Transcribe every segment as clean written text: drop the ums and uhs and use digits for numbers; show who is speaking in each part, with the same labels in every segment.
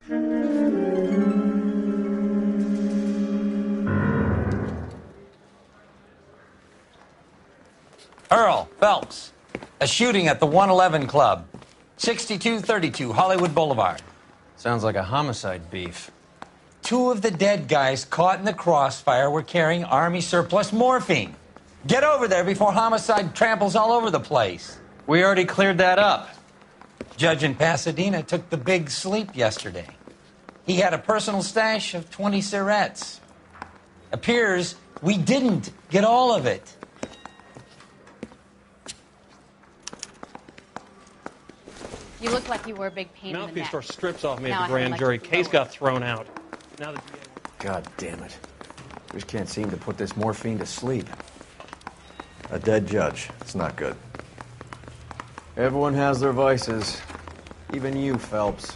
Speaker 1: Earl Phelps, a shooting at the 111 Club, 6232 Hollywood Boulevard.
Speaker 2: Sounds like a homicide beef.
Speaker 1: Two of the dead guys caught in the crossfire were carrying Army surplus morphine. Get over there before homicide tramples all over the place.
Speaker 2: We already cleared that up.
Speaker 1: Judge in Pasadena took the big sleep yesterday. He had a personal stash of 20 cigarettes. Appears we didn't get all of it.
Speaker 3: You look like you were a big pain in the
Speaker 4: Mouthpiece
Speaker 3: neck.
Speaker 4: tore strips off me
Speaker 3: Now
Speaker 4: at the
Speaker 3: I
Speaker 4: grand
Speaker 3: like
Speaker 4: jury.
Speaker 3: to
Speaker 4: Case
Speaker 3: lower.
Speaker 4: got thrown out. Now the DA...
Speaker 5: God damn it. We just can't seem to put this morphine to sleep. A dead judge. It's not good. Everyone has their vices. Even you, Phelps.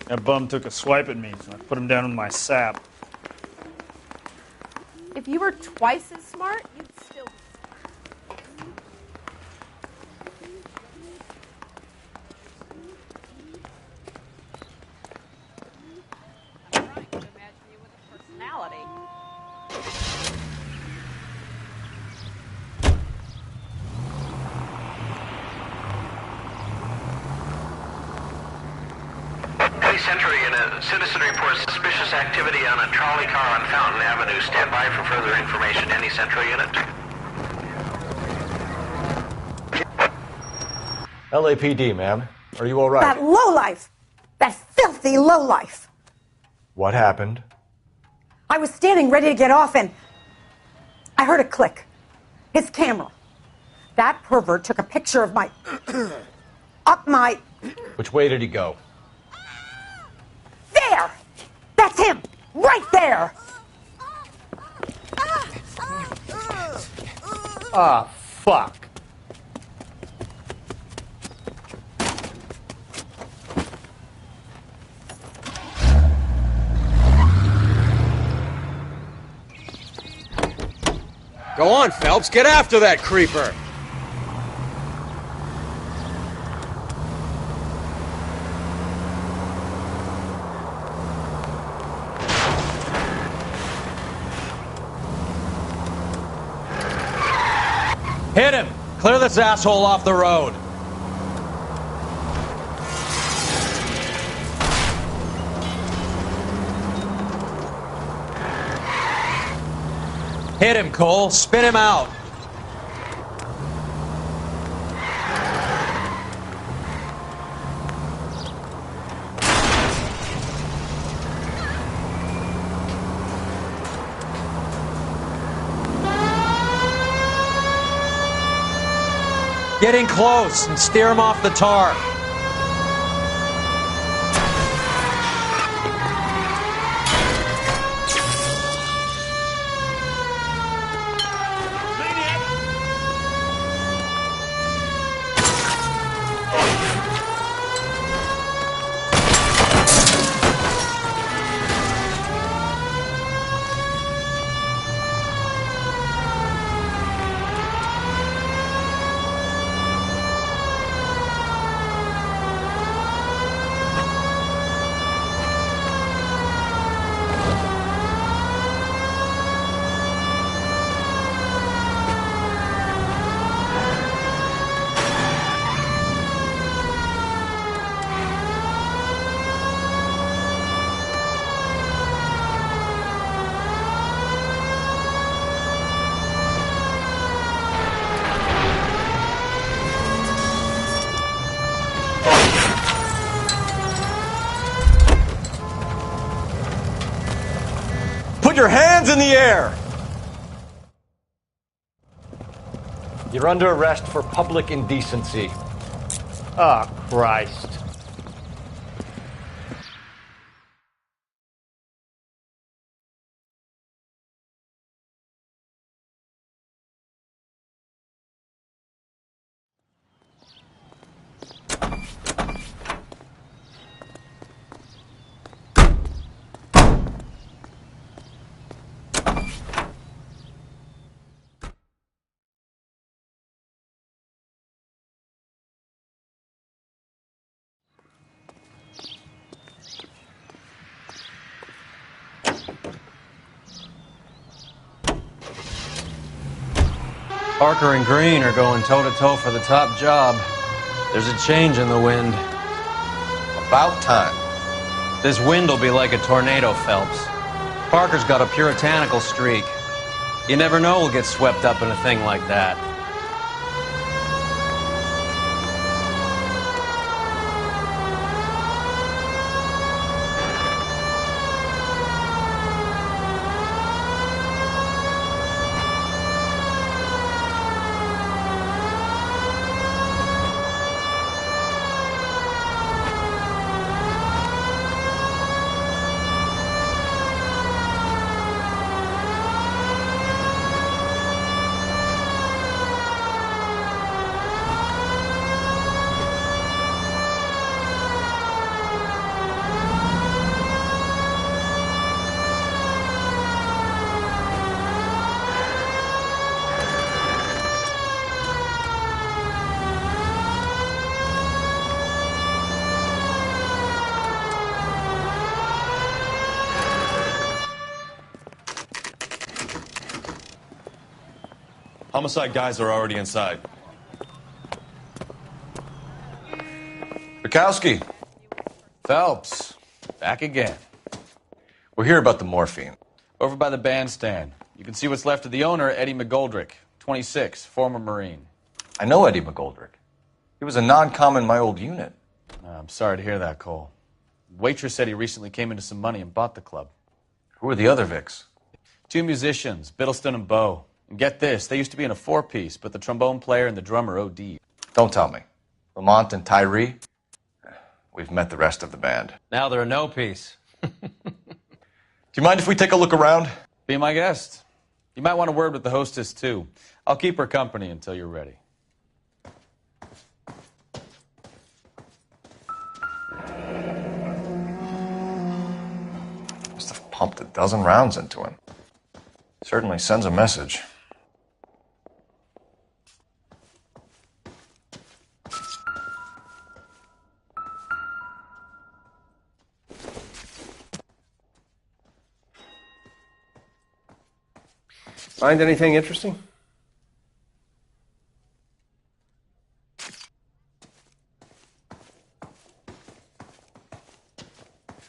Speaker 6: That bum took a swipe at me, so I put him down in my sap.
Speaker 7: If you were twice as smart, you'd still be smart. I could imagine you with a personality.
Speaker 8: Century in a citizen reports suspicious activity on a trolley car on Fountain Avenue. Stand by for further information. Any Central unit?
Speaker 5: LAPD, ma'am. Are you all right?
Speaker 9: That lowlife! That filthy lowlife!
Speaker 5: What happened?
Speaker 9: I was standing ready to get off and I heard a click. His camera. That pervert took a picture of my... up my...
Speaker 5: Which way did he go?
Speaker 9: There! That's him! Right there!
Speaker 5: Ah, fuck.
Speaker 10: Go on, Phelps. Get after that creeper.
Speaker 2: Hit him! Clear this asshole off the road. Hit him, Cole. Spin him out. Get in close and steer him off the tar.
Speaker 5: Put your hands in the air! You're under arrest for public indecency.
Speaker 6: Oh, Christ.
Speaker 2: Parker and Green are going toe-to-toe for the top job. There's a change in the wind.
Speaker 5: About time.
Speaker 2: This wind will be like a tornado, Phelps. Parker's got a puritanical streak. You never know we'll get swept up in a thing like that.
Speaker 11: Homicide guys are already inside.
Speaker 5: Bukowski.
Speaker 12: Phelps, back again.
Speaker 5: We're here about the morphine.
Speaker 12: Over by the bandstand. You can see what's left of the owner, Eddie McGoldrick, 26, former Marine.
Speaker 5: I know Eddie McGoldrick. He was a non-com in my old unit.
Speaker 12: I'm sorry to hear that, Cole. Waitress said he recently came into some money and bought the club.
Speaker 5: Who are the other Vics?
Speaker 12: 2 musicians, Biddleston and Bowe. And get this, they used to be in a 4-piece, but the trombone player and the drummer OD'd.
Speaker 5: Don't tell me. Lamont and Tyree? We've met the rest of the band.
Speaker 2: Now they're a no-piece.
Speaker 5: Do you mind if we take a look around?
Speaker 12: Be my guest. You might want a word with the hostess, too. I'll keep her company until you're ready.
Speaker 5: Must have pumped a dozen rounds into him. Certainly sends a message.
Speaker 10: Find anything interesting?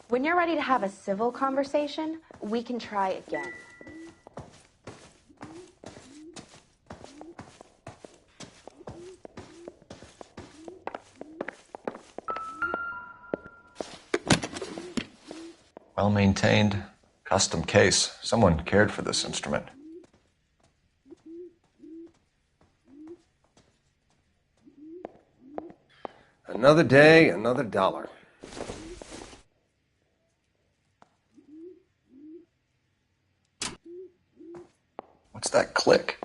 Speaker 3: When you're ready to have a civil conversation, we can try again.
Speaker 5: Well-maintained, custom case. Someone cared for this instrument.
Speaker 10: Another day, another dollar.
Speaker 5: What's that click?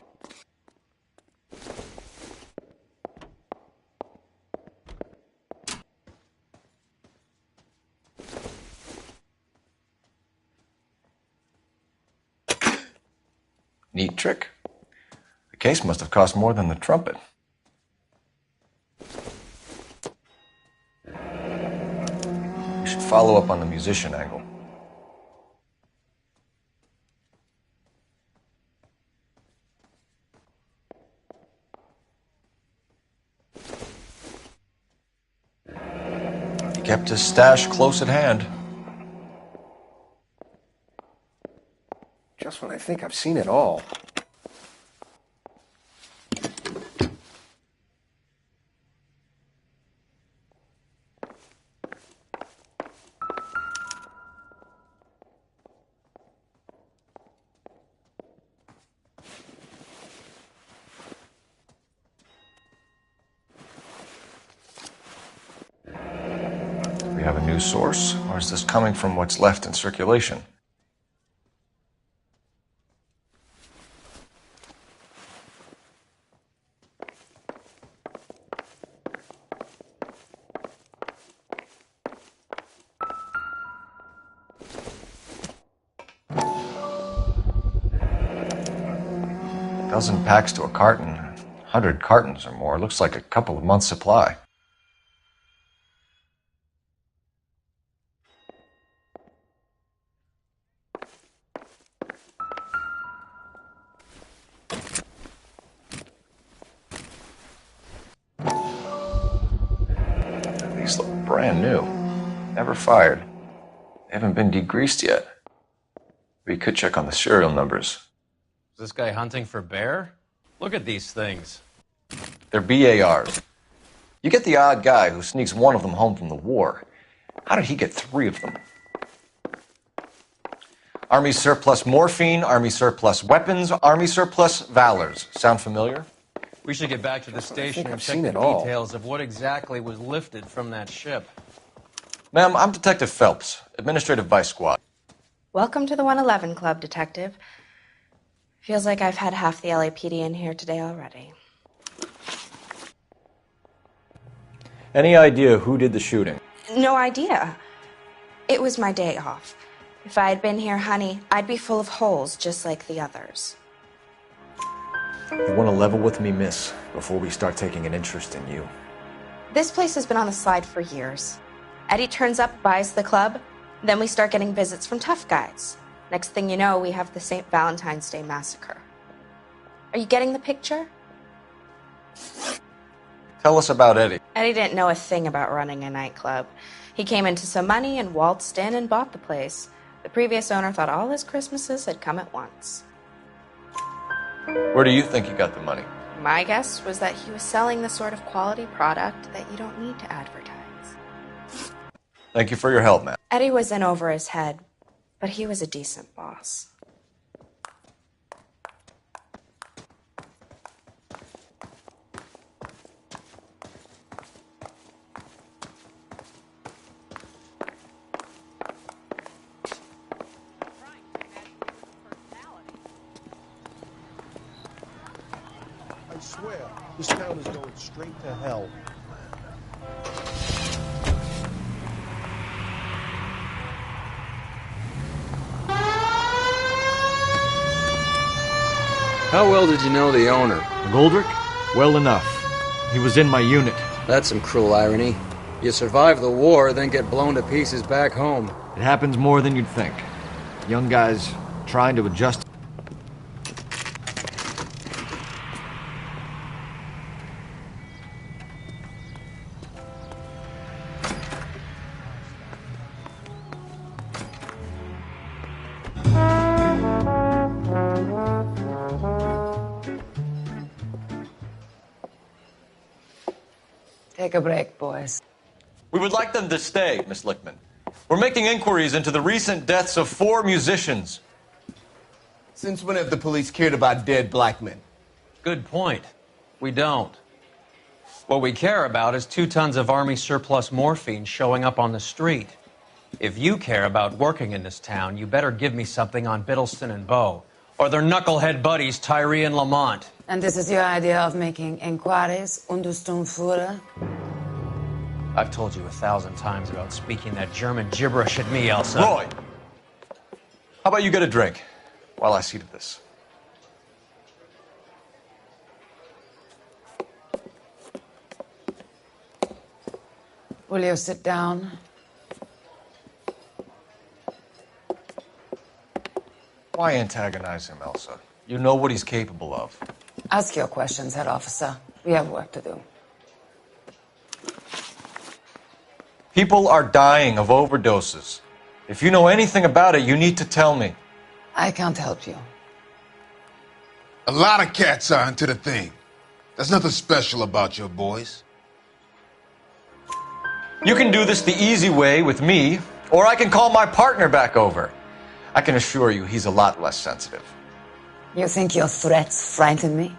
Speaker 5: Neat trick. The case must have cost more than the trumpet. We should follow up on the musician angle. He kept his stash close at hand.
Speaker 10: Just when I think I've seen it all.
Speaker 5: Do we have a new source, or is this coming from what's left in circulation? Dozen packs to a carton, 100 cartons or more. Looks like a couple of months' supply. brand new. Never fired. They haven't been degreased yet. We could check on the serial numbers.
Speaker 2: Is this guy hunting for bear? Look at these things.
Speaker 5: They're BARs. You get the odd guy who sneaks one of them home from the war. How did he get 3 of them? Army surplus morphine, Army surplus weapons, Army surplus valors. Sound familiar?
Speaker 2: We should get back to the station and
Speaker 10: I've
Speaker 2: check
Speaker 10: seen
Speaker 2: the
Speaker 10: it all.
Speaker 2: details of what exactly was lifted from that ship.
Speaker 5: Ma'am, I'm Detective Phelps, Administrative Vice Squad.
Speaker 3: Welcome to the 111 Club, Detective. Feels like I've had half the LAPD in here today already.
Speaker 5: Any idea who did the shooting?
Speaker 3: No idea. It was my day off. If I had been here, honey, I'd be full of holes just like the others.
Speaker 5: You want to level with me, miss, before we start taking an interest in you.
Speaker 3: This place has been on the slide for years. Eddie turns up, buys the club, then we start getting visits from tough guys. Next thing you know, we have the St. Valentine's Day massacre. Are you getting the picture?
Speaker 5: Tell us about Eddie.
Speaker 3: Eddie didn't know a thing about running a nightclub. He came into some money and waltzed in and bought the place. The previous owner thought all his Christmases had come at once.
Speaker 5: Where do you think he got the money?
Speaker 3: My guess was that he was selling the sort of quality product that you don't need to advertise.
Speaker 5: Thank you for your help, ma'am.
Speaker 3: Eddie was in over his head, but he was a decent boss.
Speaker 13: I swear, this town is going straight to hell.
Speaker 14: How well did you know the owner?
Speaker 5: Goldrick? Well enough. He was in my unit.
Speaker 14: That's some cruel irony. You survive the war, then get blown to pieces back home.
Speaker 5: It happens more than you'd think. Young guys trying to adjust.
Speaker 15: Take a break, boys.
Speaker 11: We would like them to stay, Miss Lickman. We're making inquiries into the recent deaths of 4 musicians.
Speaker 16: Since when have the police cared about dead black men?
Speaker 2: Good point. We don't. What we care about is 2 tons of Army surplus morphine showing up on the street. If you care about working in this town, you better give me something on Biddleston and Bow, or their knucklehead buddies Tyree and Lamont.
Speaker 15: And this is your idea of making inquiries, Untersturmführer?
Speaker 2: I've told you 1,000 times about speaking that German gibberish at me, Elsa.
Speaker 11: Roy! How about you get a drink while I see to this?
Speaker 15: Will you sit down?
Speaker 5: Why antagonize him, Elsa? You know what he's capable of.
Speaker 15: Ask your questions, Head Officer. We have work to do.
Speaker 5: People are dying of overdoses. If you know anything about it, you need to tell me.
Speaker 15: I can't help you.
Speaker 13: A lot of cats are into the thing. There's nothing special about your boys.
Speaker 5: You can do this the easy way with me, or I can call my partner back over. I can assure you he's a lot less sensitive.
Speaker 15: You think your threats frighten me?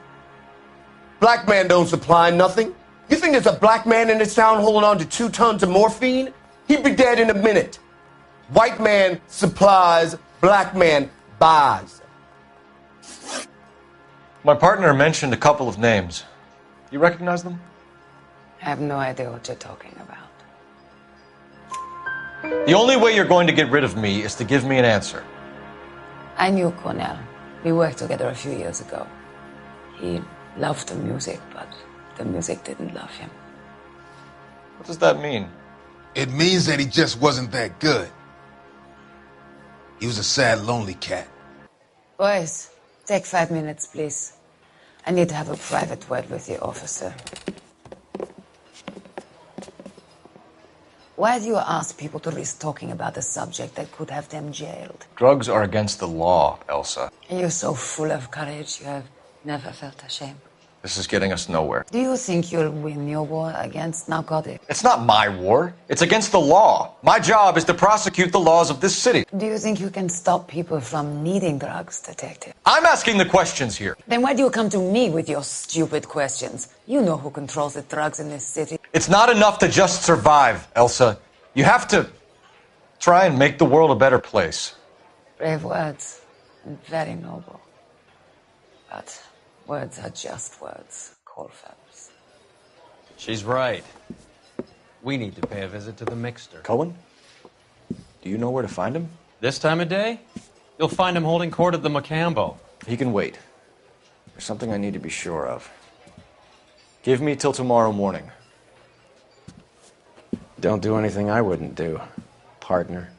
Speaker 16: Black man don't supply nothing. You think there's a black man in this town holding on to 2 tons of morphine? He'd be dead in a minute. White man supplies, black man buys.
Speaker 5: My partner mentioned a couple of names. You recognize them?
Speaker 15: I have no idea what you're talking about.
Speaker 5: The only way you're going to get rid of me is to give me an answer.
Speaker 15: I knew Cornell. We worked together a few years ago. He loved the music, but the music didn't love him.
Speaker 5: What does that mean?
Speaker 13: It means that he just wasn't that good. He was a sad, lonely cat.
Speaker 15: Boys, take 5 minutes, please. I need to have a private word with you, officer. Why do you ask people to risk talking about a subject that could have them jailed?
Speaker 11: Drugs are against the law, Elsa.
Speaker 15: You're so full of courage, you have never felt ashamed.
Speaker 11: This is getting us nowhere.
Speaker 15: Do you think you'll win your war against narcotics?
Speaker 11: It's not my war. It's against the law. My job is to prosecute the laws of this city.
Speaker 15: Do you think you can stop people from needing drugs, detective?
Speaker 11: I'm asking the questions here.
Speaker 15: Then why do you come to me with your stupid questions? You know who controls the drugs in this city.
Speaker 11: It's not enough to just survive, Elsa. You have to try and make the world a better place.
Speaker 15: Brave words, and very noble. But words are just words, Colfax.
Speaker 2: She's right. We need to pay a visit to the Mixter.
Speaker 5: Cohen? Do you know where to find him?
Speaker 2: This time of day? You'll find him holding court at the Macambo.
Speaker 5: He can wait. There's something I need to be sure of. Give me till tomorrow morning. Don't do anything I wouldn't do, partner.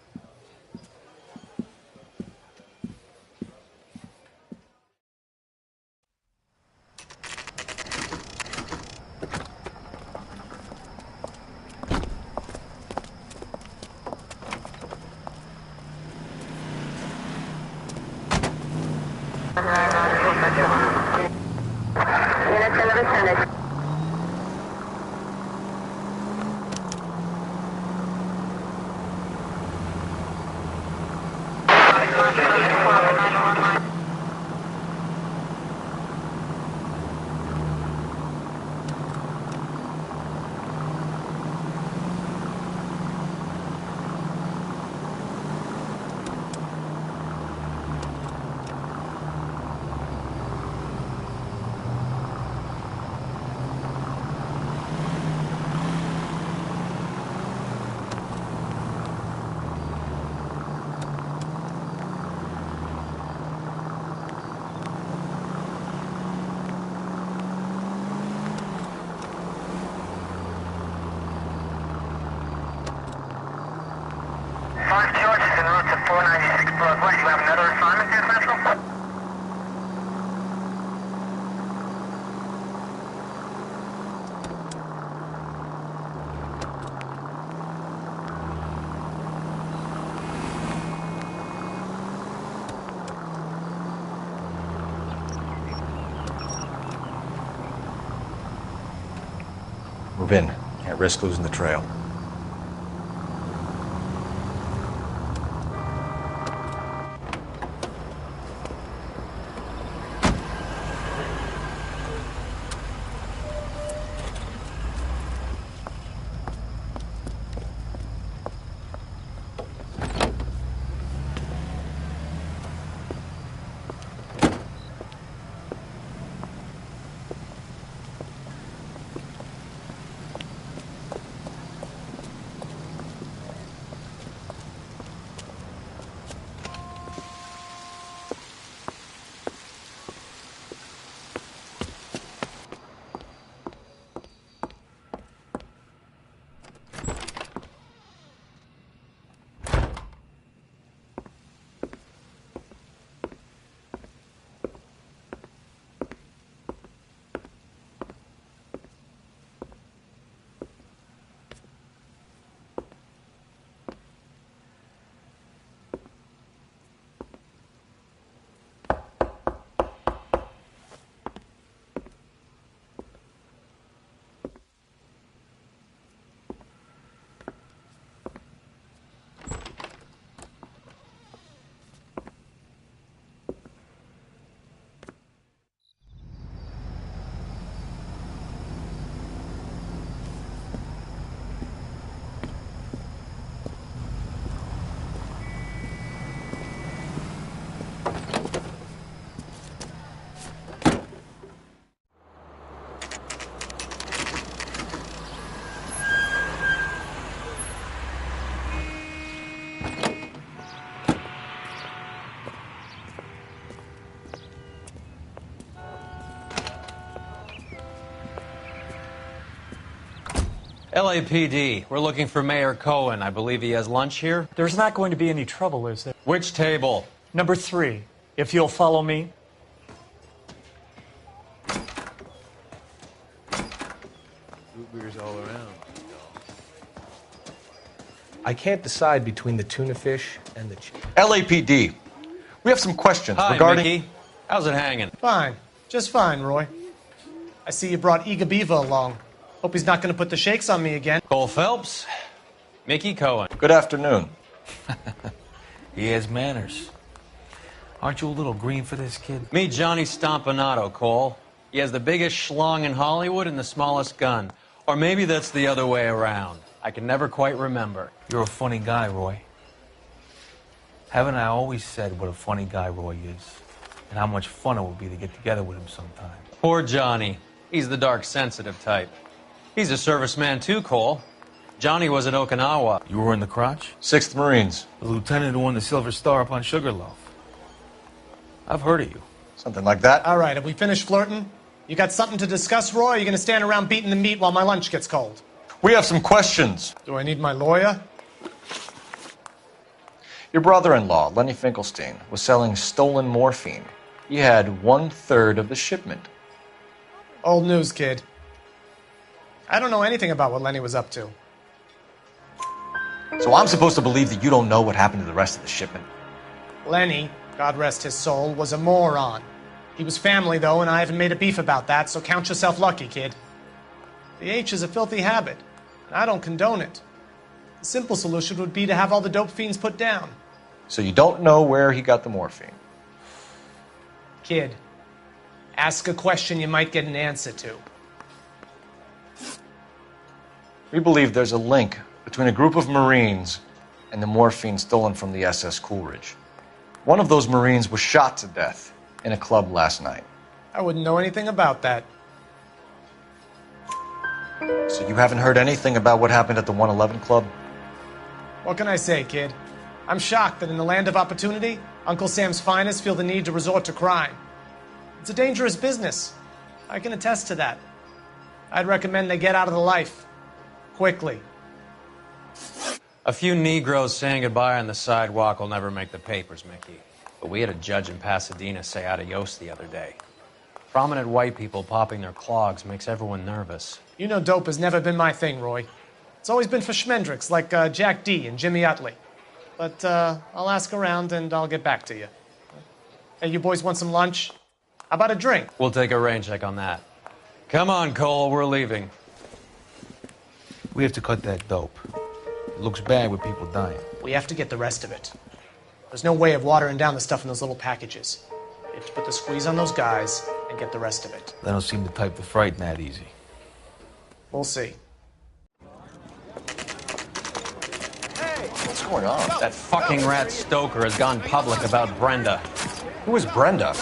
Speaker 11: Move in. Can't risk losing the trail.
Speaker 2: LAPD, we're looking for Mayor Cohen. I believe he has lunch here.
Speaker 17: There's not going to be any trouble, is there?
Speaker 2: Which table?
Speaker 17: Number 3, if you'll follow me.
Speaker 12: Root beers all around.
Speaker 18: I can't decide between the tuna fish and the
Speaker 11: LAPD. We have some questions
Speaker 2: Hi,
Speaker 11: regarding...
Speaker 2: Mickey. How's it hanging?
Speaker 19: Fine. Just fine, Roy. I see you brought Iga Beaver along. Hope he's not going to put the shakes on me again.
Speaker 2: Cole Phelps, Mickey Cohen.
Speaker 11: Good afternoon.
Speaker 20: He has manners. Aren't you a little green for this kid?
Speaker 2: Meet Johnny Stompanato, Cole. He has the biggest schlong in Hollywood and the smallest gun. Or maybe that's the other way around. I can never quite remember.
Speaker 20: You're a funny guy, Roy. Haven't I always said what a funny guy Roy is? And how much fun it would be to get together with him sometime.
Speaker 2: Poor Johnny. He's the dark, sensitive type. He's a serviceman too, Cole. Johnny was at Okinawa.
Speaker 20: You were in the crotch?
Speaker 11: 6th Marines.
Speaker 20: The lieutenant who won the Silver Star up on Sugarloaf. I've heard of you.
Speaker 11: Something like that.
Speaker 19: All right, have we finished flirting? You got something to discuss, Roy, or are you going to stand around beating the meat while my lunch gets cold?
Speaker 11: We have some questions.
Speaker 19: Do I need my lawyer?
Speaker 11: Your brother-in-law, Lenny Finkelstein, was selling stolen morphine. He had 1/3 of the shipment.
Speaker 19: Old news, kid. I don't know anything about what Lenny was up to.
Speaker 11: So I'm supposed to believe that you don't know what happened to the rest of the shipment?
Speaker 19: Lenny, God rest his soul, was a moron. He was family, though, and I haven't made a beef about that, so count yourself lucky, kid. The H is a filthy habit, and I don't condone it. The simple solution would be to have all the dope fiends put down.
Speaker 11: So you don't know where he got the morphine?
Speaker 19: Kid, ask a question you might get an answer to.
Speaker 11: We believe there's a link between a group of Marines and the morphine stolen from the SS Coolidge. One of those Marines was shot to death in a club last night.
Speaker 19: I wouldn't know anything about that.
Speaker 11: So you haven't heard anything about what happened at the 111 Club?
Speaker 19: What can I say, kid? I'm shocked that in the land of opportunity, Uncle Sam's finest feel the need to resort to crime. It's a dangerous business. I can attest to that. I'd recommend they get out of the life. Quickly.
Speaker 2: A few Negroes saying goodbye on the sidewalk will never make the papers, Mickey. But we had a judge in Pasadena say adios the other day. Prominent white people popping their clogs makes everyone nervous.
Speaker 19: You know dope has never been my thing, Roy. It's always been for schmendricks like Jack D. and Jimmy Utley. But I'll ask around and I'll get back to you. Hey, you boys want some lunch? How about a drink?
Speaker 2: We'll take a rain check on that. Come on, Cole, we're leaving.
Speaker 20: We have to cut that dope. It looks bad with people dying.
Speaker 19: We have to get the rest of it. There's no way of watering down the stuff in those little packages. You have to put the squeeze on those guys and get the rest of it.
Speaker 20: They don't seem the type to frighten that easy.
Speaker 19: We'll see.
Speaker 11: What's going on?
Speaker 2: That fucking rat Stoker has gone public about Brenda.
Speaker 11: Who is Brenda?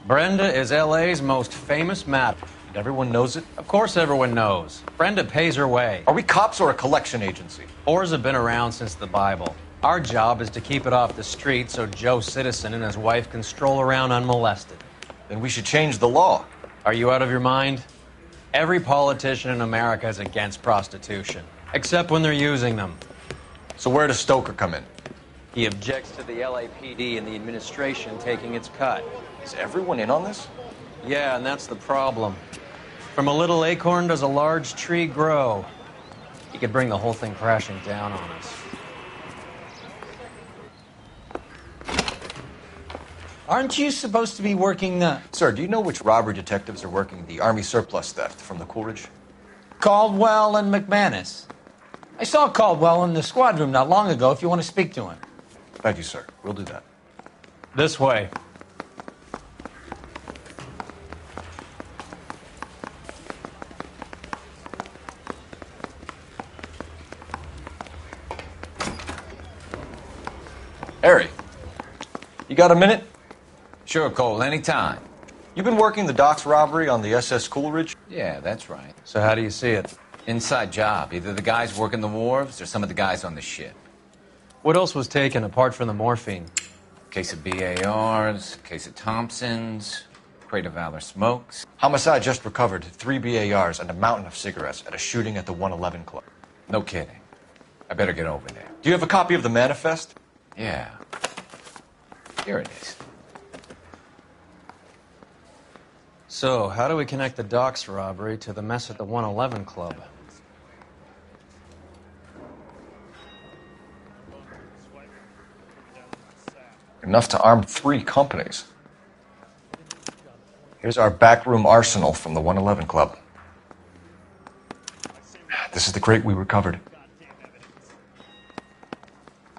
Speaker 2: Brenda is LA's most famous map.
Speaker 11: And everyone knows it?
Speaker 2: Of course everyone knows. Brenda pays her way.
Speaker 11: Are we cops or a collection agency?
Speaker 2: Whores have been around since the Bible. Our job is to keep it off the street so Joe Citizen and his wife can stroll around unmolested.
Speaker 11: Then we should change the law.
Speaker 2: Are you out of your mind? Every politician in America is against prostitution, except when they're using them.
Speaker 11: So where does Stoker come in?
Speaker 2: He objects to the LAPD and the administration taking its cut.
Speaker 11: Is everyone in on this?
Speaker 2: Yeah, and that's the problem. From a little acorn does a large tree grow. He could bring the whole thing crashing down on us.
Speaker 1: Aren't you supposed to be working the...
Speaker 11: Sir, do you know which robbery detectives are working the Army surplus theft from the Coolidge?
Speaker 1: Caldwell and McManus. I saw Caldwell in the squad room not long ago if you want to speak to him.
Speaker 11: Thank you, sir. We'll do that.
Speaker 2: This way.
Speaker 11: Harry, you got a minute?
Speaker 21: Sure, Cole, anytime.
Speaker 11: You've been working the docks robbery on the SS Coolidge?
Speaker 21: Yeah, that's right.
Speaker 2: So how do you see it?
Speaker 21: Inside job. Either the guys working the wharves or some of the guys on the ship.
Speaker 2: What else was taken apart from the morphine?
Speaker 21: Case of BARs, case of Thompsons, crate of Valor smokes.
Speaker 11: Homicide just recovered 3 BARs and a mountain of cigarettes at a shooting at the 111 Club.
Speaker 21: No kidding. I better get over there.
Speaker 11: Do you have a copy of the manifest?
Speaker 21: Yeah. Here it is.
Speaker 2: So, how do we connect the docks robbery to the mess at the 111 Club?
Speaker 11: Enough to arm 3 companies. Here's our backroom arsenal from the 111 Club. This is the crate we recovered.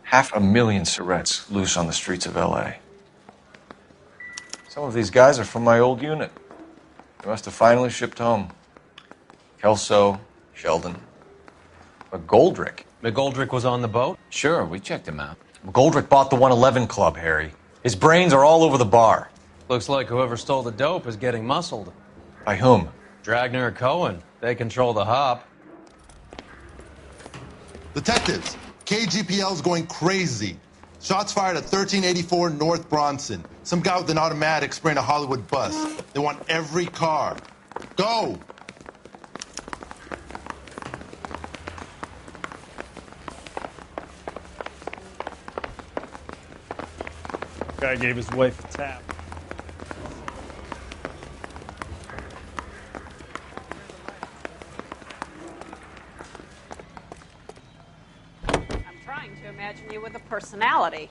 Speaker 11: 500,000 cigarettes loose on the streets of L.A. Some of these guys are from my old unit. They must have finally shipped home. Kelso, Sheldon, McGoldrick.
Speaker 2: McGoldrick was on the boat?
Speaker 21: Sure, we checked him out.
Speaker 11: McGoldrick bought the 111 Club, Harry. His brains are all over the bar.
Speaker 2: Looks like whoever stole the dope is getting muscled.
Speaker 11: By whom?
Speaker 2: Dragner or Cohen. They control the hop.
Speaker 4: Detectives, KGPL's going crazy. Shots fired at 1384 North Bronson. Some guy with an automatic spraying a Hollywood bus. They want every car. Go!
Speaker 6: Guy gave his wife a tap.
Speaker 7: I'm trying to imagine you with a personality.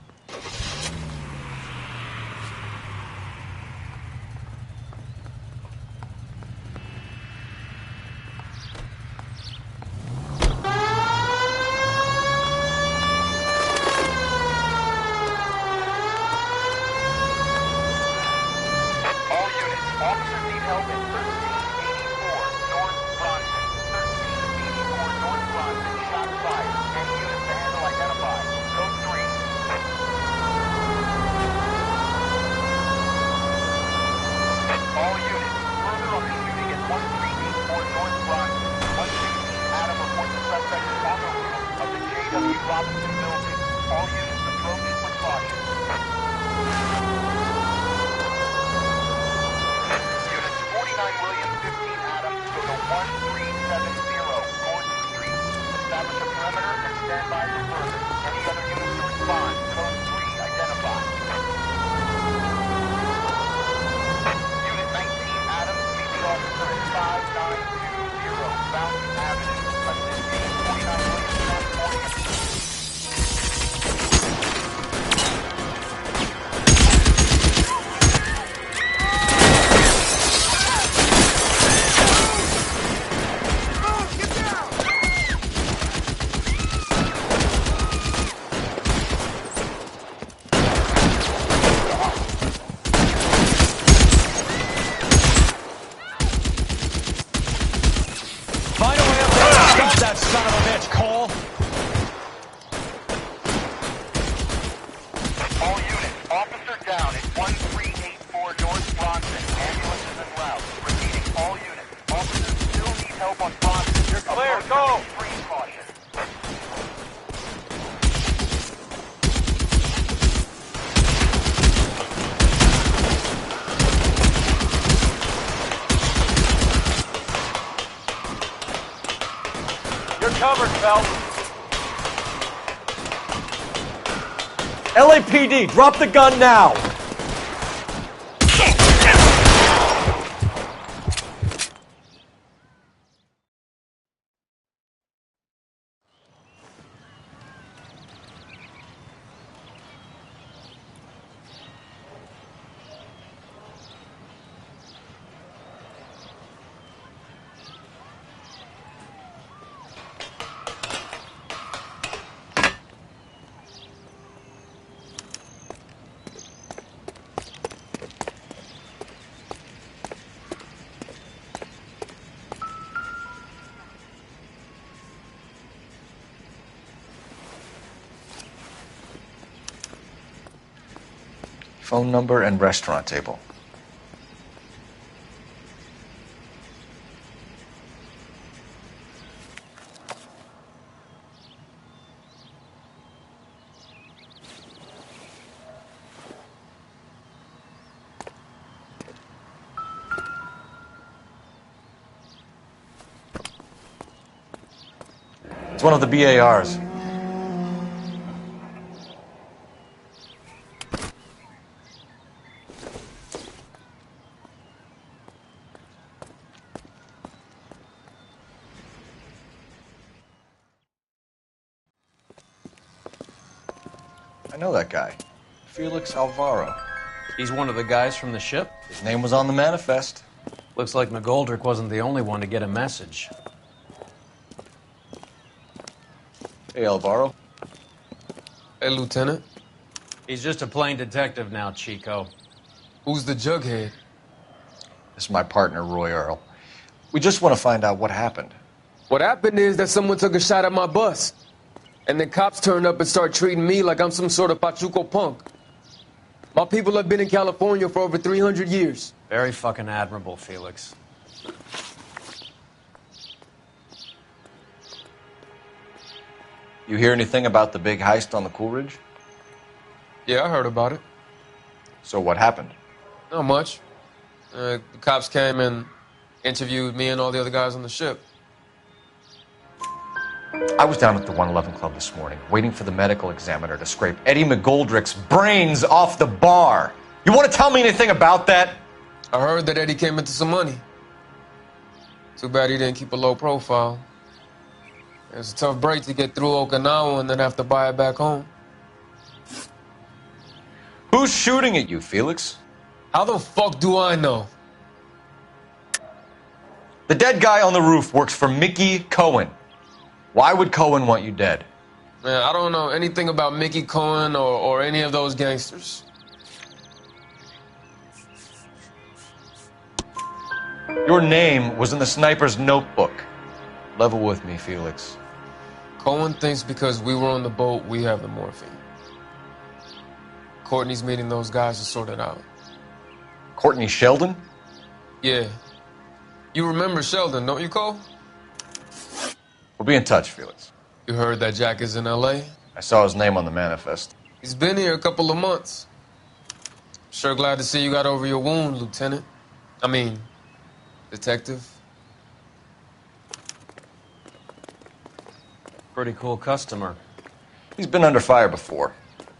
Speaker 11: LAPD, drop the gun now! Phone number and restaurant table. It's one of the BARs. I know that guy. Felix Alvaro.
Speaker 2: He's one of the guys from the ship?
Speaker 11: His name was on the manifest.
Speaker 2: Looks like McGoldrick wasn't the only one to get a message.
Speaker 11: Hey, Alvaro.
Speaker 8: Hey, Lieutenant.
Speaker 2: He's just a plain detective now, Chico.
Speaker 8: Who's the jughead?
Speaker 11: This is my partner, Roy Earl. We just want to find out what happened.
Speaker 8: What happened is that someone took a shot at my bus. And the cops turned up and started treating me like I'm some sort of Pachuco punk. My people have been in California for over 300 years.
Speaker 2: Very fucking admirable, Felix.
Speaker 11: You hear anything about the big heist on the Coolidge?
Speaker 8: Yeah, I heard about it.
Speaker 11: So what happened?
Speaker 8: Not much. The cops came and interviewed me and all the other guys on the ship.
Speaker 11: I was down at the 111 Club this morning, waiting for the medical examiner to scrape Eddie McGoldrick's brains off the bar. You want to tell me anything about that?
Speaker 8: I heard that Eddie came into some money. Too bad he didn't keep a low profile. It was a tough break to get through Okinawa and then have to buy it back home.
Speaker 11: Who's shooting at you, Felix?
Speaker 8: How the fuck do I know?
Speaker 11: The dead guy on the roof works for Mickey Cohen. Why would Cohen want you dead?
Speaker 8: Man, I don't know anything about Mickey Cohen or any of those gangsters.
Speaker 11: Your name was in the sniper's notebook. Level with me, Felix.
Speaker 8: Cohen thinks because we were on the boat, we have the morphine. Courtney's meeting those guys to sort it out.
Speaker 11: Courtney Sheldon?
Speaker 8: Yeah. You remember Sheldon, don't you, Cole?
Speaker 11: We'll be in touch, Felix.
Speaker 8: You heard that Jack is in L.A.?
Speaker 11: I saw his name on the manifest.
Speaker 8: He's been here a couple of months. Sure glad to see you got over your wound, Lieutenant. I mean, Detective.
Speaker 2: Pretty cool customer.
Speaker 11: He's been under fire before.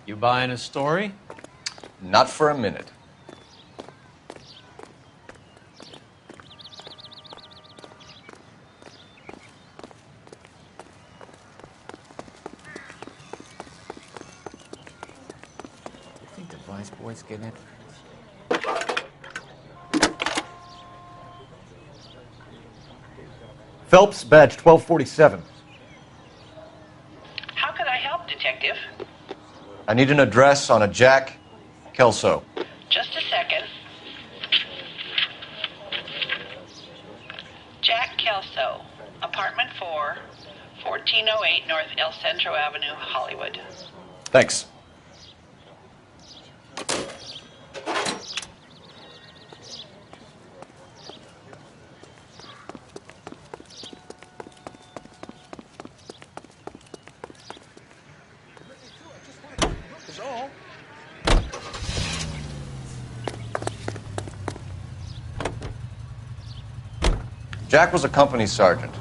Speaker 2: You buying his story?
Speaker 11: Not for a minute.
Speaker 21: You think the Vice boys get it?
Speaker 11: Phelps, badge 1247.
Speaker 22: How could I help, Detective?
Speaker 11: I need an address on a Jack Kelso.
Speaker 22: Just a second. Jack Kelso, apartment 4, 1408 North El Centro Avenue, Hollywood.
Speaker 11: Thanks. Jack was a company sergeant.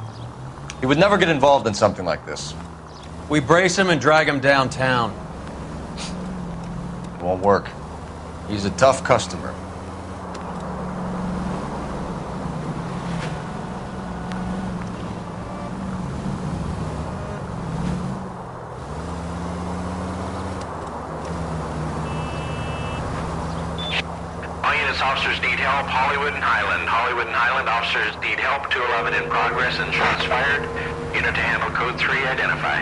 Speaker 11: He would never get involved in something like this.
Speaker 2: We brace him and drag him downtown.
Speaker 11: It won't work. He's a tough customer.
Speaker 22: All units, officers need help. Hollywood and Highland. Hollywood and Highland officers need help. 211 in progress and shots fired. Unit to handle code 3, identify.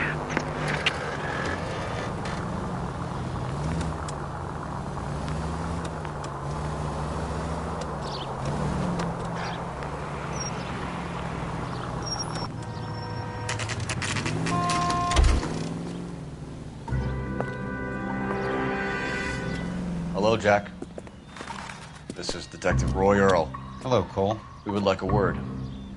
Speaker 11: Hello, Jack. This is Detective Roy Earl.
Speaker 23: Hello, Cole.
Speaker 11: We would like a word.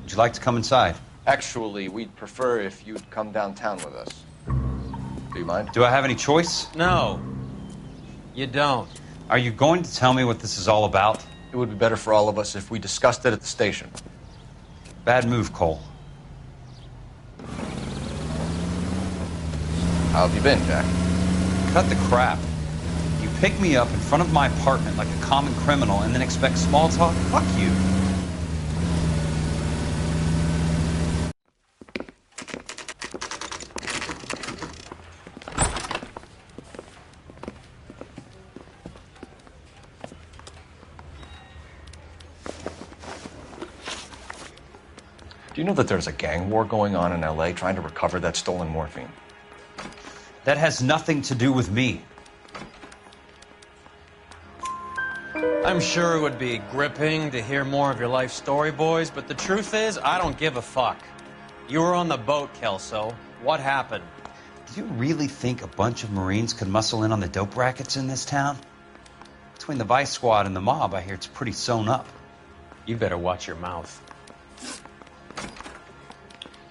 Speaker 23: Would you like to come inside?
Speaker 11: Actually, we'd prefer if you'd come downtown with us. Do you mind?
Speaker 23: Do I have any choice?
Speaker 2: No. You don't.
Speaker 23: Are you going to tell me what this is all about?
Speaker 11: It would be better for all of us if we discussed it at the station.
Speaker 23: Bad move, Cole.
Speaker 11: How have you been, Jack?
Speaker 23: Cut the crap. You pick me up in front of my apartment like a common criminal and then expect small talk? Fuck you.
Speaker 11: Do you know that there's a gang war going on in LA trying to recover that stolen morphine?
Speaker 23: That has nothing to do with me.
Speaker 2: I'm sure it would be gripping to hear more of your life story, boys, but the truth is, I don't give a fuck. You were on the boat, Kelso. What happened?
Speaker 23: Do you really think a bunch of Marines could muscle in on the dope rackets in this town? Between the Vice Squad and the mob, I hear it's pretty sewn up.
Speaker 2: You better watch your mouth.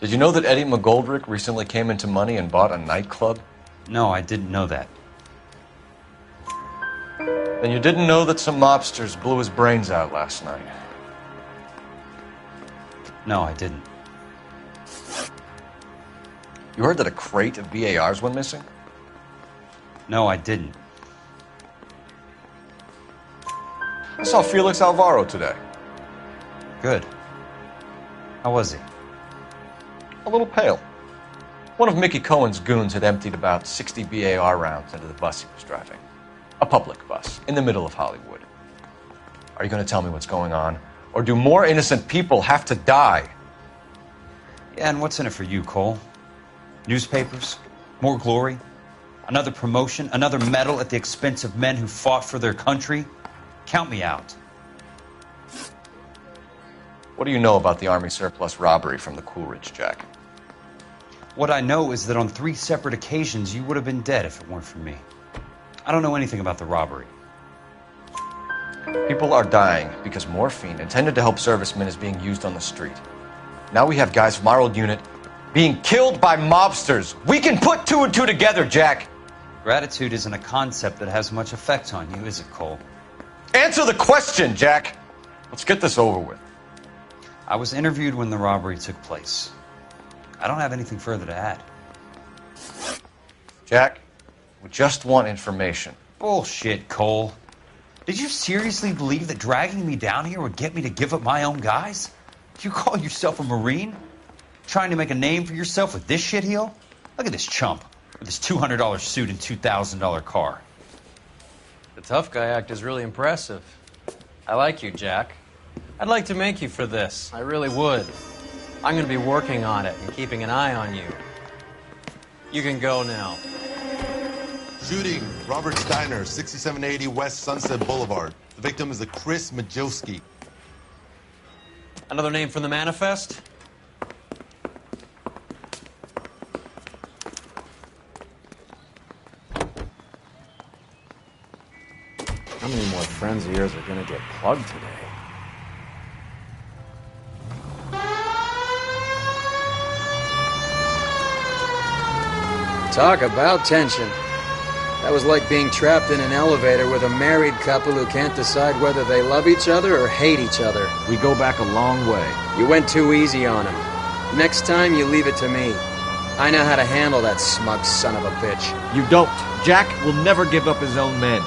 Speaker 11: Did you know that Eddie McGoldrick recently came into money and bought a nightclub?
Speaker 23: No, I didn't know that.
Speaker 11: Then you didn't know that some mobsters blew his brains out last night?
Speaker 23: No, I didn't.
Speaker 11: You heard that a crate of BARs went missing?
Speaker 23: No, I didn't.
Speaker 11: I saw Felix Alvaro today.
Speaker 23: Good. How was he?
Speaker 11: A little pale. One of Mickey Cohen's goons had emptied about 60 BAR rounds into the bus he was driving. A public bus, in the middle of Hollywood. Are you going to tell me what's going on? Or do more innocent people have to die?
Speaker 23: Yeah, and what's in it for you, Cole? Newspapers? More glory? Another promotion? Another medal at the expense of men who fought for their country? Count me out.
Speaker 11: What do you know about the Army surplus robbery from the Coolidge, Jack?
Speaker 23: What I know is that on 3 separate occasions you would have been dead if it weren't for me. I don't know anything about the robbery.
Speaker 11: People are dying because morphine intended to help servicemen is being used on the street. Now we have guys from our old unit being killed by mobsters. We can put 2 and 2 together, Jack.
Speaker 23: Gratitude isn't a concept that has much effect on you, is it, Cole?
Speaker 11: Answer the question, Jack. Let's get this over with.
Speaker 23: I was interviewed when the robbery took place. I don't have anything further to add.
Speaker 11: Jack, we just want information.
Speaker 23: Bullshit, Cole. Did you seriously believe that dragging me down here would get me to give up my own guys? Do you call yourself a Marine? Trying to make a name for yourself with this shitheel? Look at this chump with his $200 suit and $2,000 car.
Speaker 2: The tough guy act is really impressive. I like you, Jack. I'd like to make you for this. I really would. I'm going to be working on it and keeping an eye on you. You can go now.
Speaker 4: Shooting, Robert Steiner, 6780 West Sunset Boulevard. The victim is a Chris Majowski.
Speaker 2: Another name from the manifest?
Speaker 5: How many more friends of yours are gonna get plugged today?
Speaker 14: Talk about tension. That was like being trapped in an elevator with a married couple who can't decide whether they love each other or hate each other.
Speaker 5: We go back a long way.
Speaker 14: You went too easy on him. Next time, you leave it to me. I know how to handle that smug son of a bitch.
Speaker 5: You don't. Jack will never give up his own men.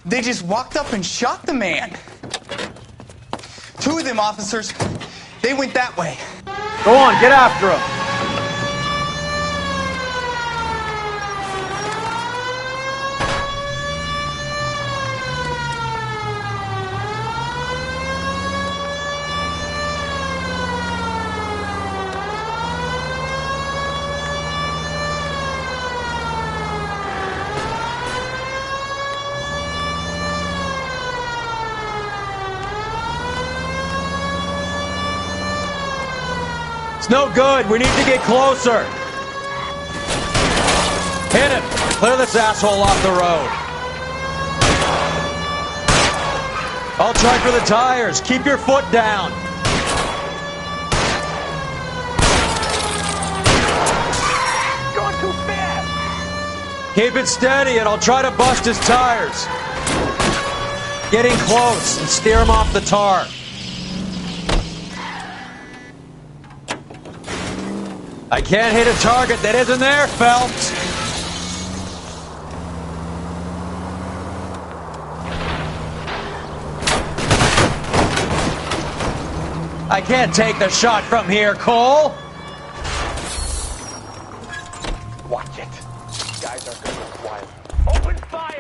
Speaker 3: They just walked up and shot the man. 2 of them officers, they went that way.
Speaker 5: Go on, get after him.
Speaker 2: No good. We need to get closer. Hit him. Clear this asshole off the road. I'll try for the tires. Keep your foot down.
Speaker 3: Going too fast.
Speaker 2: Keep it steady and I'll try to bust his tires. Getting close and steer him off the tar. I can't hit a target that isn't there, Phelps. I can't take the shot from here, Cole.
Speaker 23: Watch it. These guys are going to go quiet. Open fire!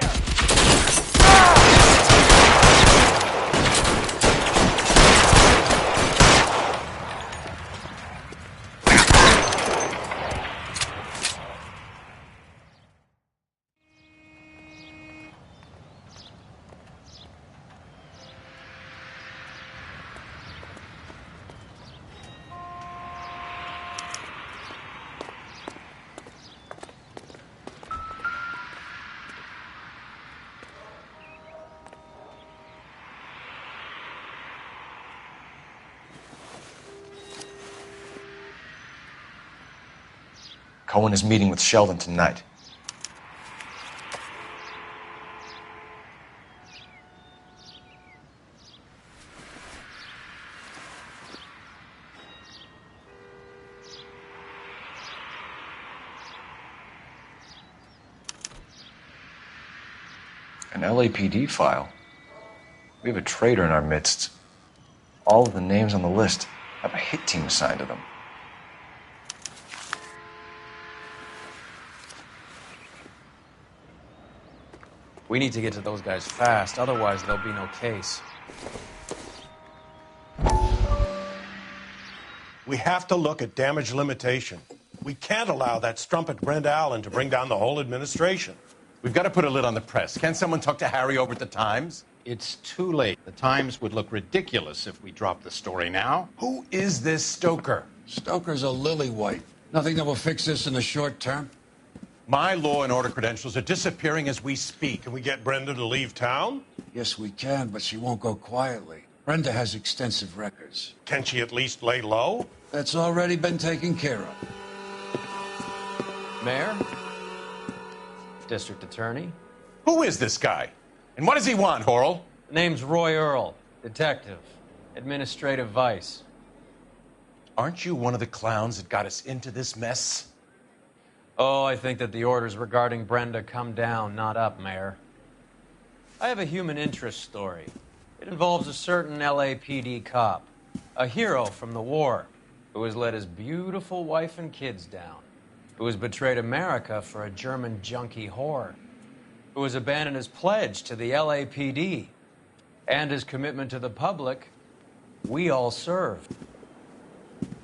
Speaker 11: Cohen is meeting with Sheldon tonight. An LAPD file. We have a traitor in our midst. All of the names on the list have a hit team assigned to them.
Speaker 2: We need to get to those guys fast, otherwise there'll be no case.
Speaker 9: We have to look at damage limitation. We can't allow that strumpet Brent Allen to bring down the whole administration.
Speaker 23: We've got to put a lid on the press. Can someone talk to Harry over at the Times?
Speaker 9: It's too late. The Times would look ridiculous if we dropped the story now. Who is this Stoker?
Speaker 10: Stoker's a lily-white. Nothing that will fix this in the short term.
Speaker 9: My law and order credentials are disappearing as we speak. Can we get Brenda to leave town?
Speaker 10: Yes, we can, but she won't go quietly. Brenda has extensive records.
Speaker 9: Can she at least lay low?
Speaker 10: That's already been taken care of.
Speaker 2: Mayor? District Attorney?
Speaker 9: Who is this guy? And what does he want, Horrell?
Speaker 2: Name's Roy Earl, detective, administrative vice.
Speaker 9: Aren't you one of the clowns that got us into this mess?
Speaker 2: Oh, I think that the orders regarding Brenda come down, not up, Mayor. I have a human interest story. It involves a certain LAPD cop, a hero from the war, who has let his beautiful wife and kids down, who has betrayed America for a German junkie whore, who has abandoned his pledge to the LAPD and his commitment to the public we all served.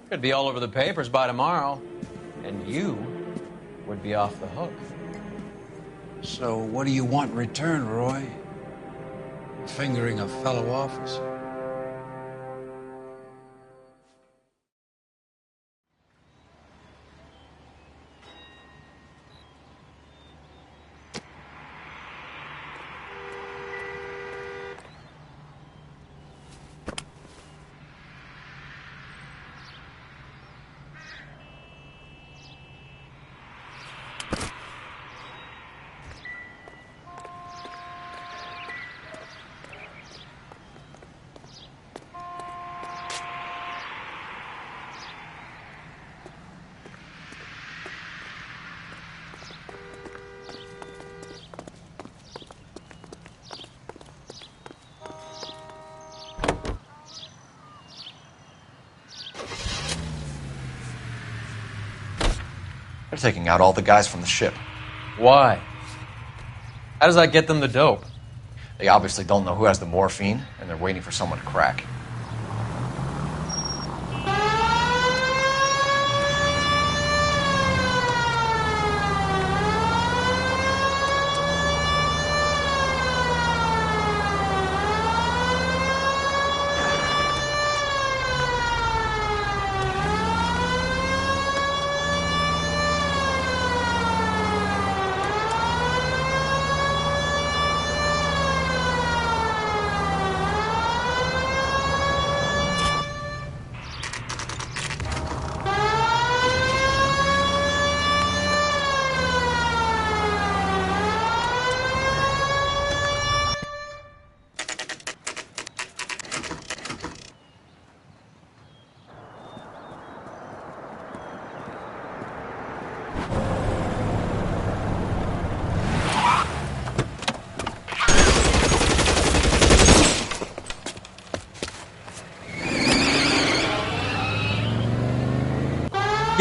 Speaker 2: Could be all over the papers by tomorrow, and you would be off the hook.
Speaker 10: So what do you want in return, Roy? Fingering a fellow officer?
Speaker 11: They're taking out all the guys from the ship.
Speaker 2: Why? How does that get them the dope?
Speaker 11: They obviously don't know who has the morphine, and they're waiting for someone to crack.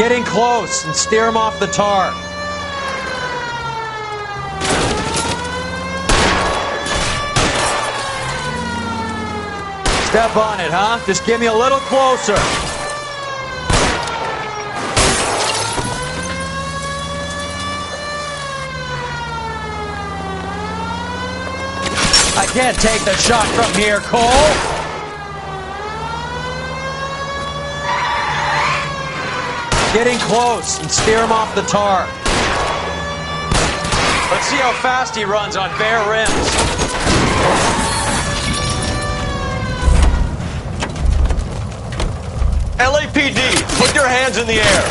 Speaker 2: Getting close and steer him off the tar. Step on it, huh? Just get me a little closer. I can't take the shot from here, Cole. Getting close and steer him off the tar. Let's see how fast he runs on bare rims.
Speaker 11: LAPD, put your hands in the air.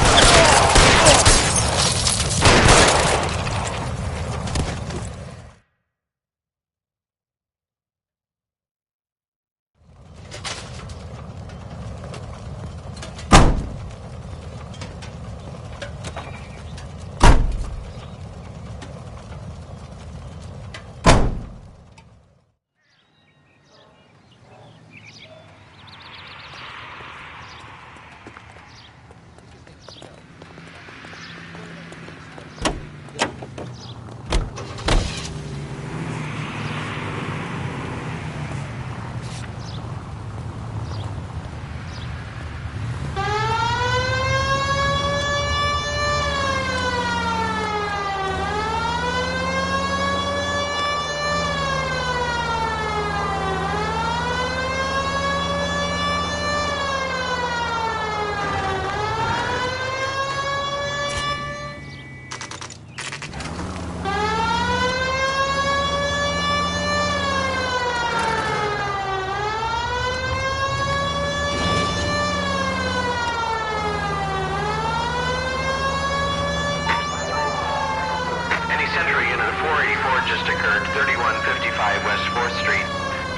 Speaker 22: Any Central Unit 484 just occurred, 3155 West 4th Street.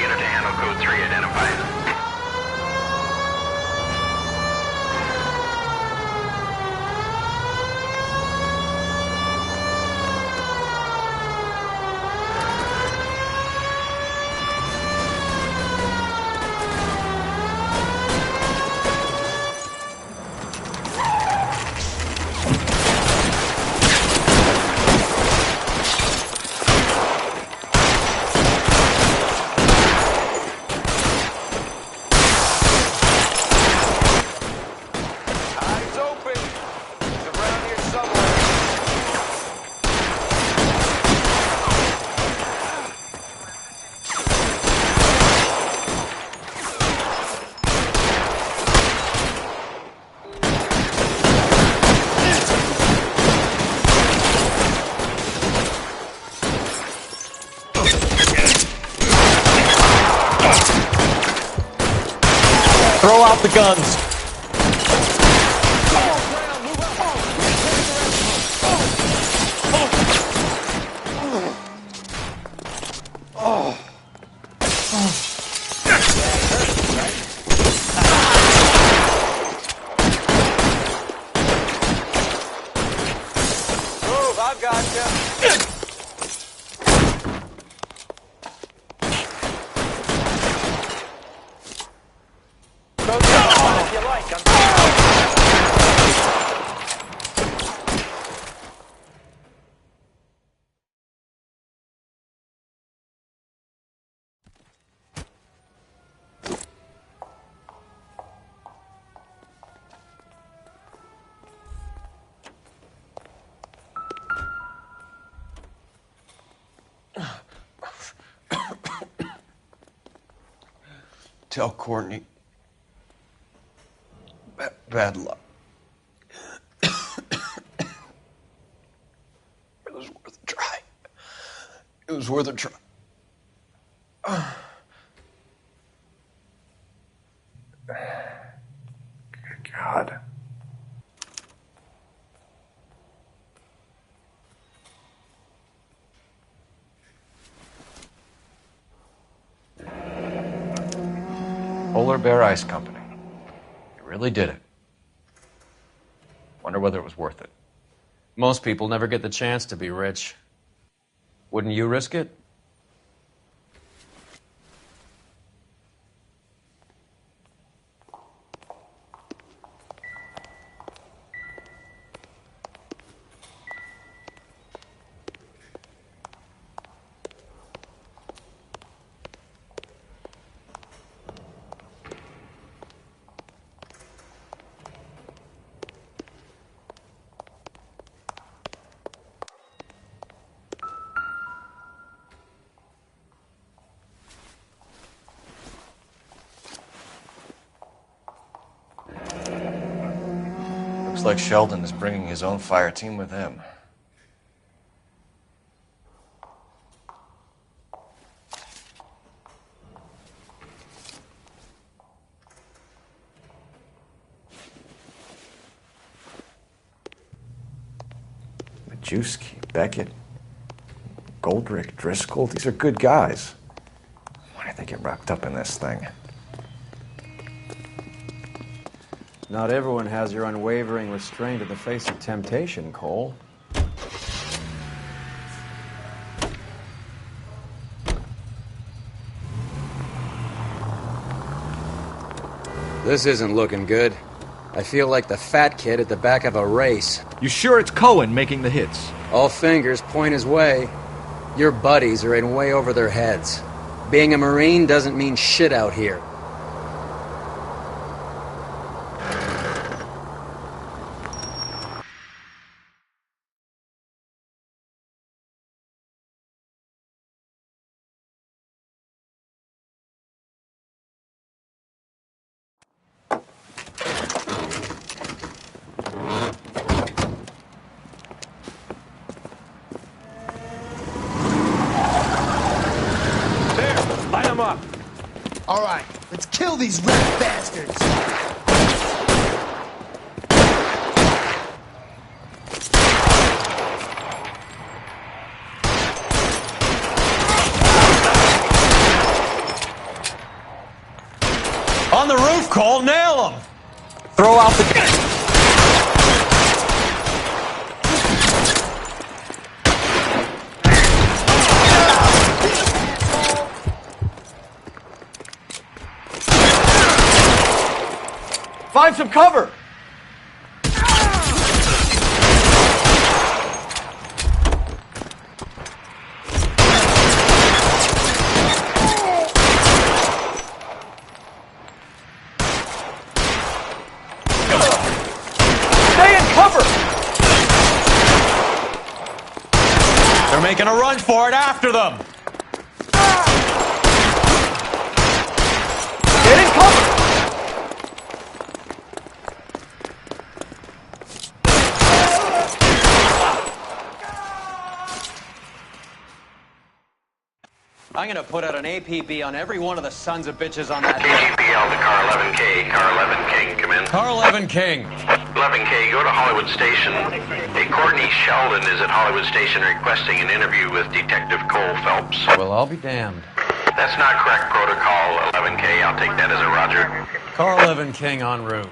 Speaker 22: Unit to handle code 3 identified.
Speaker 11: Throw out the guns.
Speaker 2: Move, I've got you. If you like,
Speaker 11: Tell Courtney. Bad luck. It was worth a try. It was worth a try. God. Polar Bear Ice Company. You really did it. Wonder whether it was worth it.
Speaker 2: Most people never get the chance to be rich. Wouldn't you risk it?
Speaker 11: like Sheldon is bringing his own fire team with him.
Speaker 5: Majewski, Beckett, Goldrick, Driscoll, these are good guys. Why did they get wrapped up in this thing?
Speaker 12: Not everyone has your unwavering restraint in the face of temptation, Cole.
Speaker 14: This isn't looking good. I feel like the fat kid at the back of a race.
Speaker 13: You sure it's Cohen making the hits?
Speaker 14: All fingers point his way. Your buddies are in way over their heads. Being a Marine doesn't mean shit out here.
Speaker 13: Line them up.
Speaker 3: All right, let's kill these rat bastards.
Speaker 2: On the roof, Cole, nail him! Throw out the...
Speaker 13: Find some cover! Stay in cover!
Speaker 2: They're making a run for it, after them!
Speaker 13: Get in cover!
Speaker 2: I'm gonna put out an APB on every one of the sons of bitches on that...
Speaker 22: GPL to car 11K. Car 11 King, come in.
Speaker 2: Car 11 King.
Speaker 22: 11K, go to Hollywood Station. Hey, Courtney Sheldon is at Hollywood Station requesting an interview with Detective Cole Phelps.
Speaker 2: Well, I'll be damned.
Speaker 22: That's not correct protocol, 11K. I'll take that as a roger.
Speaker 2: Car 11 King en route.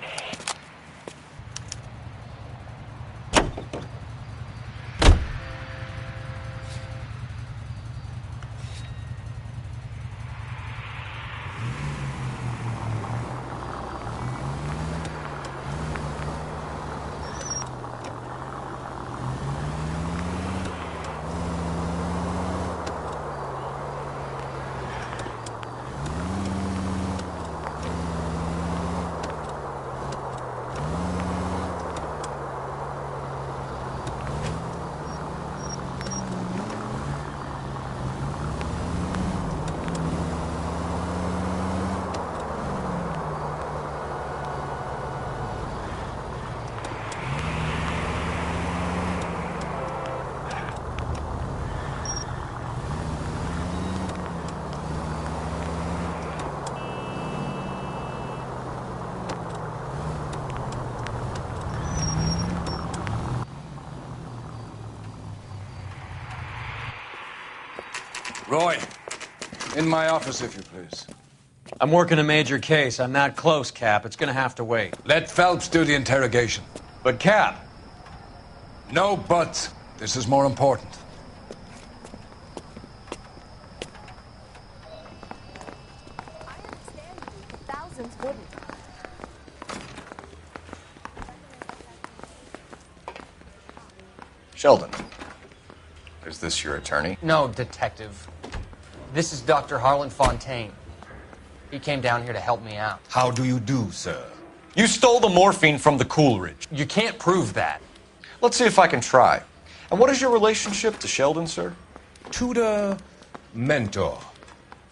Speaker 10: Roy, in my office, if you please.
Speaker 2: I'm working a major case. I'm not close, Cap. It's gonna have to wait.
Speaker 10: Let Phelps do the interrogation.
Speaker 2: But, Cap...
Speaker 10: No buts. This is more important.
Speaker 15: Thousands wouldn't.
Speaker 11: Sheldon, is this your attorney?
Speaker 16: No, detective. This is Dr. Harlan Fontaine. He came down here to help me out.
Speaker 23: How do you do, sir?
Speaker 11: You stole the morphine from the Coolidge.
Speaker 16: You can't prove that.
Speaker 11: Let's see if I can try. And what is your relationship to Sheldon, sir?
Speaker 24: Tutor, mentor.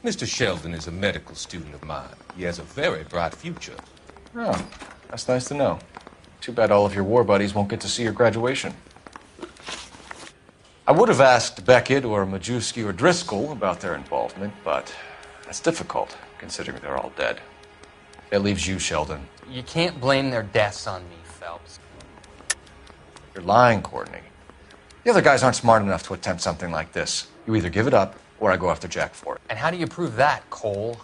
Speaker 24: Mr. Sheldon is a medical student of mine. He has a very bright future.
Speaker 11: Oh, that's nice to know. Too bad all of your war buddies won't get to see your graduation. I would have asked Beckett or Majewski or Driscoll about their involvement, but that's difficult, considering they're all dead. That leaves you, Sheldon.
Speaker 16: You can't blame their deaths on me, Phelps.
Speaker 11: You're lying, Courtney. The other guys aren't smart enough to attempt something like this. You either give it up, or I go after Jack for it.
Speaker 16: And how do you prove that, Cole?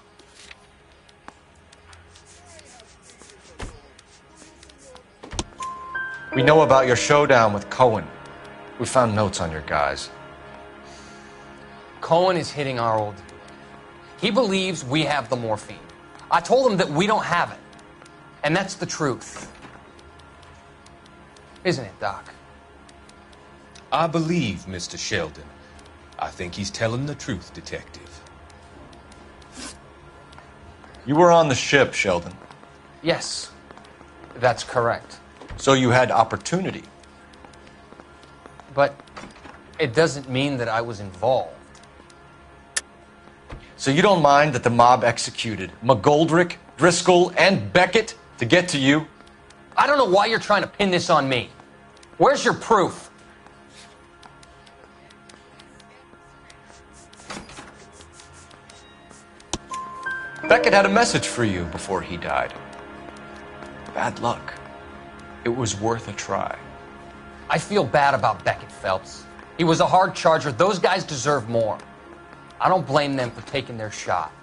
Speaker 11: We know about your showdown with Cohen. We found notes on your guys.
Speaker 16: Cohen is hitting our old dude. He believes we have the morphine. I told him that we don't have it. And that's the truth. Isn't it, Doc?
Speaker 24: I believe Mr. Sheldon. I think he's telling the truth, Detective.
Speaker 11: You were on the ship, Sheldon.
Speaker 16: Yes, that's correct.
Speaker 11: So you had opportunity.
Speaker 16: But it doesn't mean that I was involved.
Speaker 11: So you don't mind that the mob executed McGoldrick, Driscoll, and Beckett to get to you?
Speaker 16: I don't know why you're trying to pin this on me. Where's your proof?
Speaker 11: Beckett had a message for you before he died. Bad luck. It was worth a try.
Speaker 16: I feel bad about Beckett, Phelps. He was a hard charger. Those guys deserve more. I don't blame them for taking their shot.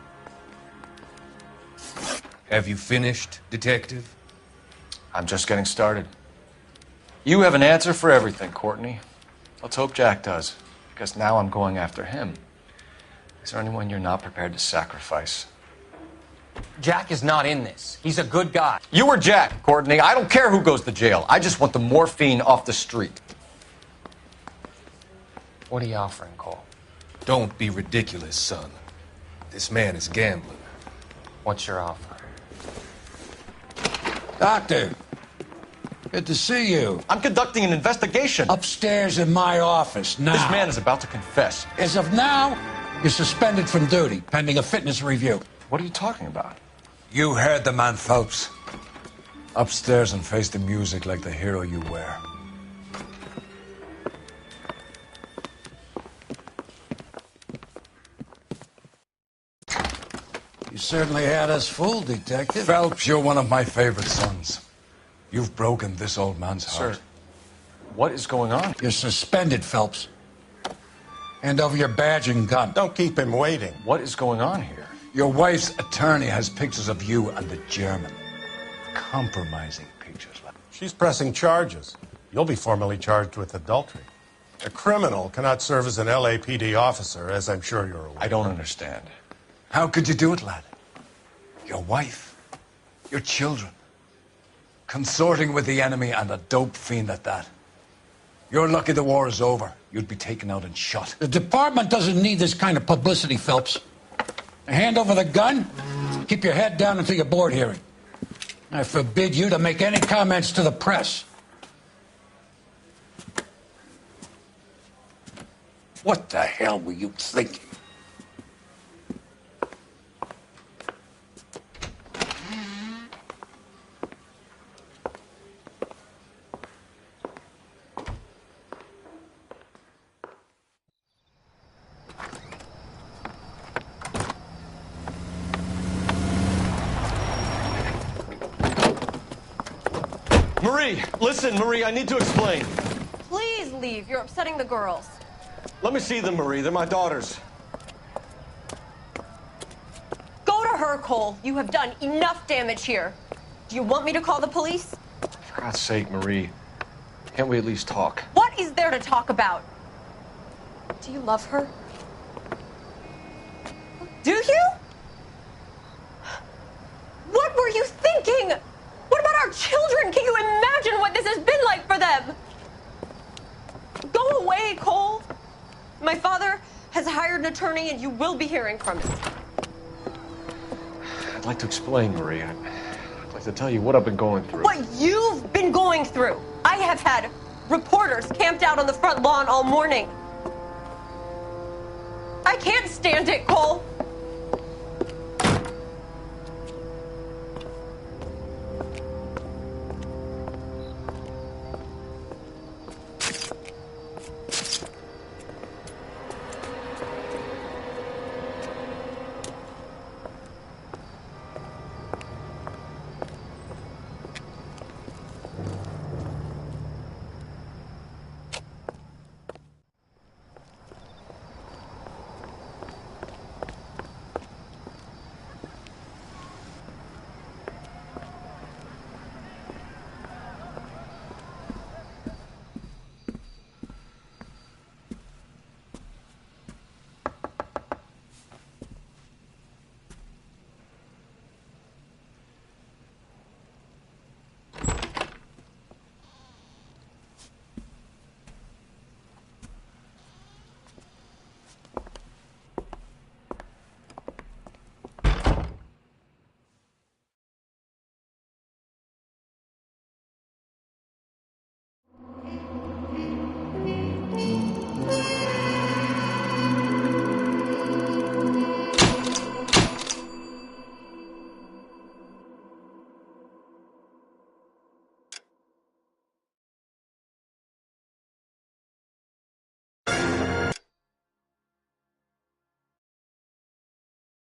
Speaker 24: Have you finished, Detective?
Speaker 11: I'm just getting started. You have an answer for everything, Courtney. Let's hope Jack does, because now I'm going after him. Is there anyone you're not prepared to sacrifice?
Speaker 16: Jack is not in this. He's a good guy.
Speaker 11: You or Jack, Courtney. I don't care who goes to jail. I just want the morphine off the street.
Speaker 16: What are you offering, Cole?
Speaker 24: Don't be ridiculous, son. This man is gambling.
Speaker 16: What's your offer?
Speaker 10: Doctor, good to see you.
Speaker 11: I'm conducting an investigation.
Speaker 10: Upstairs in my office now.
Speaker 11: This man is about to confess.
Speaker 10: As of now, you're suspended from duty, pending a fitness review.
Speaker 11: What are you talking about?
Speaker 10: You heard the man, Phelps. Upstairs and face the music like the hero you were. You certainly had us fooled, Detective. Phelps, you're one of my favorite sons. You've broken this old man's heart.
Speaker 11: Sir, what is going on?
Speaker 10: You're suspended, Phelps. Hand over your badge and gun.
Speaker 9: Don't keep him waiting.
Speaker 11: What is going on here?
Speaker 10: Your wife's attorney has pictures of you and the German. Compromising pictures.
Speaker 9: She's pressing charges. You'll be formally charged with adultery. A criminal cannot serve as an LAPD officer, as I'm sure you're aware.
Speaker 11: I don't understand.
Speaker 10: How could you do it, lad? Your wife, your children, consorting with the enemy and a dope fiend at that. You're lucky the war is over. You'd be taken out and shot. The department doesn't need this kind of publicity, Phelps. Hand over the gun, keep your head down until your board hearing. I forbid you to make any comments to the press. What the hell were you thinking?
Speaker 11: Marie, listen, Marie, I need to explain.
Speaker 17: Please leave. You're upsetting the girls.
Speaker 11: Let me see them, Marie. They're my daughters.
Speaker 17: Go to her, Cole. You have done enough damage here. Do you want me to call the police?
Speaker 11: For God's sake, Marie. Can't we at least talk?
Speaker 17: What is there to talk about? Do you love her? Do you? What were you thinking? What about our children? Can you imagine what this has been like for them? Go away, Cole. My father has hired an attorney and you will be hearing from him.
Speaker 11: I'd like to explain, Marie. I'd like to tell you what I've been going through.
Speaker 17: What you've been going through. I have had reporters camped out on the front lawn all morning. I can't stand it, Cole.